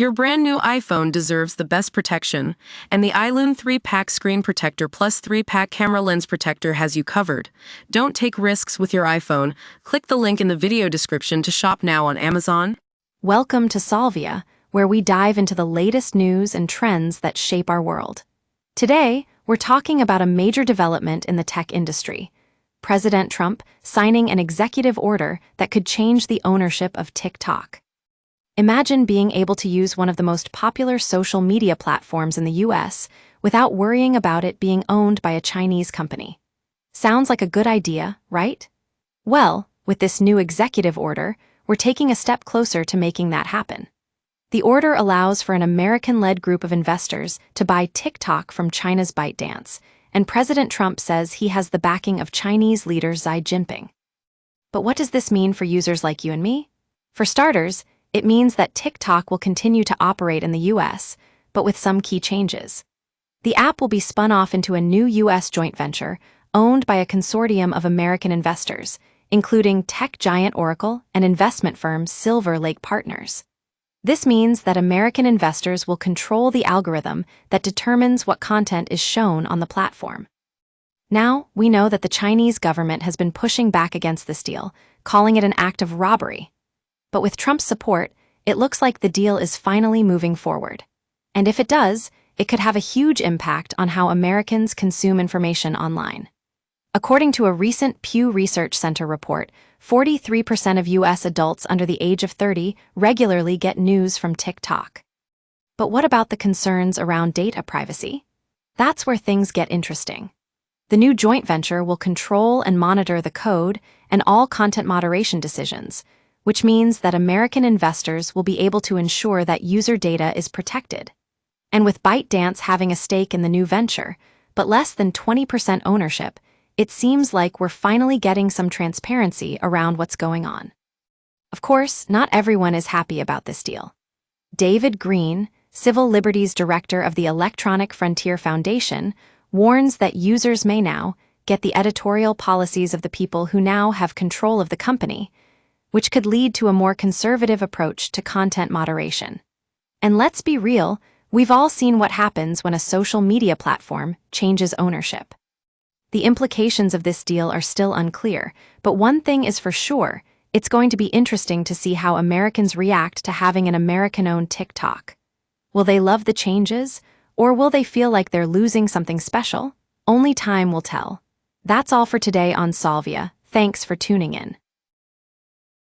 Your brand new iPhone deserves the best protection, and the iLume 3-Pack Screen Protector Plus 3-Pack Camera Lens Protector has you covered. Don't take risks with your iPhone. Click the link in the video description to shop now on Amazon. Welcome to Solvia, where we dive into the latest news and trends that shape our world. Today, we're talking about a major development in the tech industry: President Trump signing an executive order that could change the ownership of TikTok. Imagine being able to use one of the most popular social media platforms in the US without worrying about it being owned by a Chinese company. Sounds like a good idea, right? Well, with this new executive order, we're taking a step closer to making that happen. The order allows for an American-led group of investors to buy TikTok from China's ByteDance, and President Trump says he has the backing of Chinese leader Xi Jinping. But what does this mean for users like you and me? For starters, it means that TikTok will continue to operate in the US, but with some key changes. The app will be spun off into a new US joint venture owned by a consortium of American investors, including tech giant Oracle and investment firm Silver Lake Partners. This means that American investors will control the algorithm that determines what content is shown on the platform. Now, we know that the Chinese government has been pushing back against this deal, calling it an act of robbery. But with Trump's support, it looks like the deal is finally moving forward. And if it does, it could have a huge impact on how Americans consume information online. According to a recent Pew Research Center report, 43% of US adults under the age of 30 regularly get news from TikTok. But what about the concerns around data privacy? That's where things get interesting. The new joint venture will control and monitor the code and all content moderation decisions, which means that American investors will be able to ensure that user data is protected. And with ByteDance having a stake in the new venture, but less than 20% ownership, it seems like we're finally getting some transparency around what's going on. Of course, not everyone is happy about this deal. David Green, Civil Liberties Director of the Electronic Frontier Foundation, warns that users may now get the editorial policies of the people who now have control of the company, which could lead to a more conservative approach to content moderation. And let's be real, we've all seen what happens when a social media platform changes ownership. The implications of this deal are still unclear, but one thing is for sure: it's going to be interesting to see how Americans react to having an American-owned TikTok. Will they love the changes, or will they feel like they're losing something special? Only time will tell. That's all for today on Solvia. Thanks for tuning in.